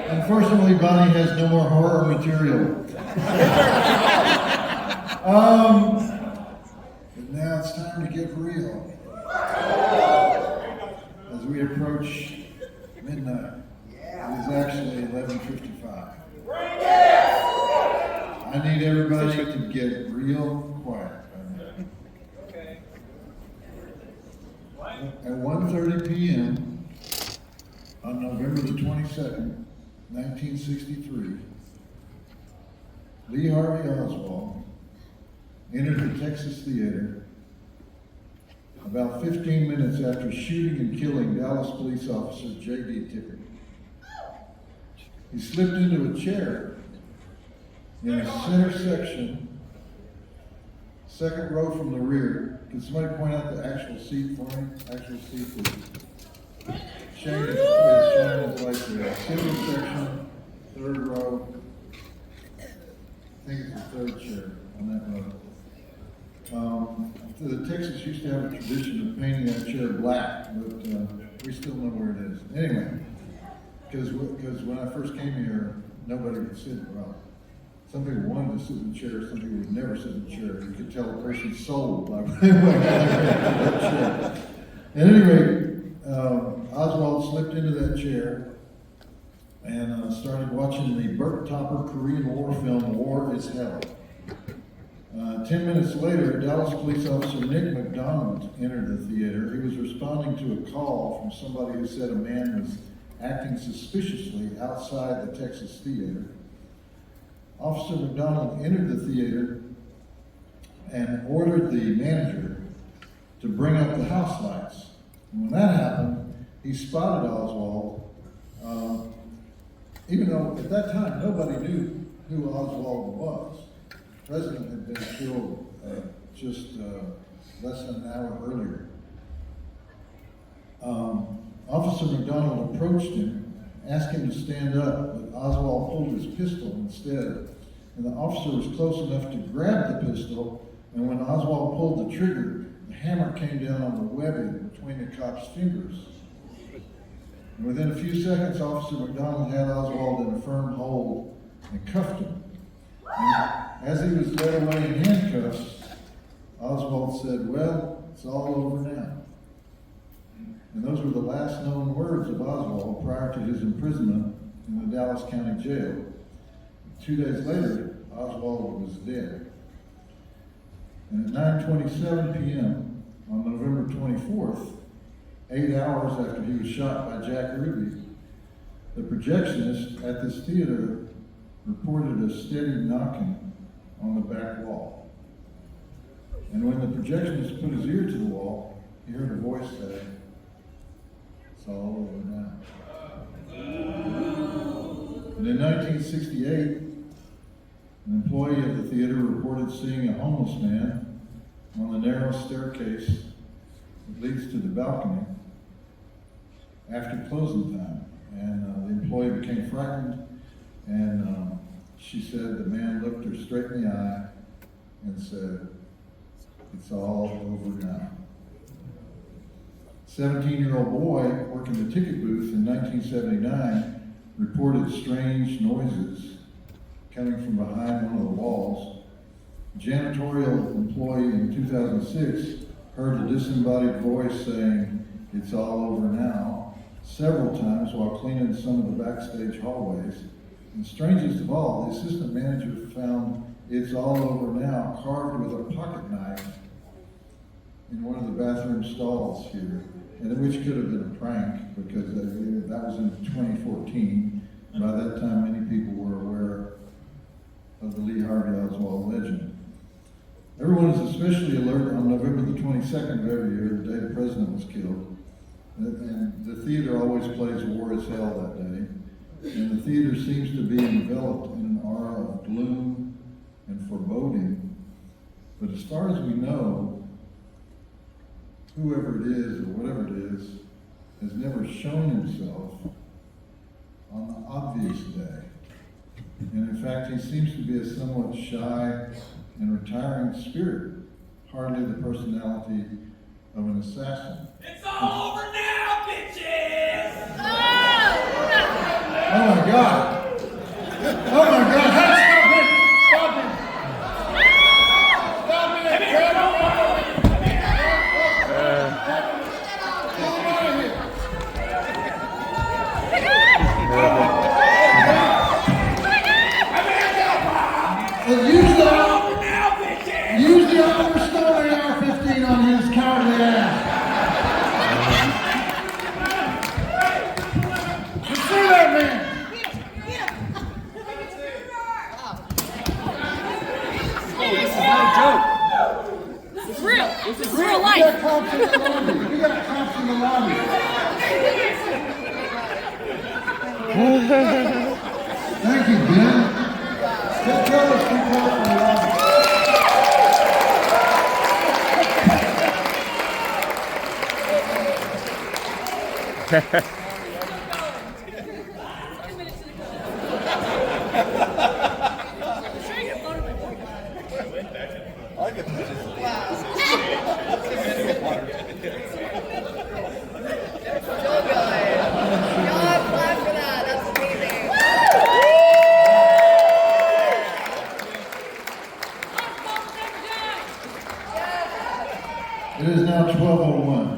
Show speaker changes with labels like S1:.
S1: Unfortunately, Bonnie has no more horror material. But now it's time to get real. As we approach midnight, it is actually 11:55. I need everybody to get real quiet. At 1:30 p.m. on November the 22nd, 1963, Lee Harvey Oswald entered the Texas Theater about 15 minutes after shooting and killing Dallas police officer J.D. Tippit. He slipped into a chair in the center section, second row from the rear. Can somebody point out the actual seat for me? Actual seat is Shane is like the center section, third row. I think it's the third chair on that row. The Texas used to have a tradition of painting that chair black, but we still know where it is. Anyway, because when I first came here, nobody could sit. Well, some people wanted to sit in the chair, some people would never sit in the chair. You could tell a person's soul by how they that chair. At any rate, Oswald slipped into that chair and started watching the Burt Topper Korean War film, War is Hell. 10 minutes later, Dallas police officer Nick McDonald entered the theater. He was responding to a call from somebody who said a man was acting suspiciously outside the Texas Theater. Officer McDonald entered the theater and ordered the manager to bring up the house lights. And when that happened, he spotted Oswald, even though at that time nobody knew who Oswald was. The president had been killed just less than an hour earlier. Officer McDonald approached him, asked him to stand up, but Oswald pulled his pistol instead. And the officer was close enough to grab the pistol, and when Oswald pulled the trigger, the hammer came down on the webbing between the cop's fingers. And within a few seconds, Officer McDonald had Oswald in a firm hold and cuffed him. And as he was led away in handcuffs, Oswald said, "Well, it's all over now." And those were the last known words of Oswald prior to his imprisonment in the Dallas County Jail. 2 days later, Oswald was dead. And at 9:27 p.m. on November 24th, 8 hours after he was shot by Jack Ruby, the projectionist at this theater reported a steady knocking on the back wall. And when the projectionist put his ear to the wall, he heard a voice say, "It's all over now." And in 1968, an employee of the theater reported seeing a homeless man on the narrow staircase that leads to the balcony after closing time. And the employee became frightened, and she said the man looked her straight in the eye and said, "It's all over now." 17-year-old boy working the ticket booth in 1979 reported strange noises coming from behind one of the walls. A janitorial employee in 2006 heard a disembodied voice saying, "It's all over now," several times while cleaning some of the backstage hallways. And strangest of all, the assistant manager found "It's all over now" carved with a pocket knife in one of the bathroom stalls here, and which could have been a prank because that was in 2014. And by that time, many people were aware of the Lee Harvey Oswald legend. Everyone is especially alert on November the 22nd of every year, the day the president was killed. And the theater always plays War is Hell that day. And the theater seems to be enveloped in an aura of gloom and foreboding. But as far as we know, whoever it is or whatever it is has never shown himself on the obvious day. And in fact, he seems to be a somewhat shy and retiring spirit, hardly the personality of an assassin.
S2: It's all over now, bitches!
S1: Oh my God. Oh my God. Hey, stop it. Stop it. Stop it. Get him out of here. Use the Oliver Stone AR-15 on his cowardly ass. You see that man?
S2: This is no joke. This is real. This is real life.
S1: We got cops in the lobby. We got cops in the lobby. Thank you, Ben. Just tell us two cops in the lobby. It is now 12:01.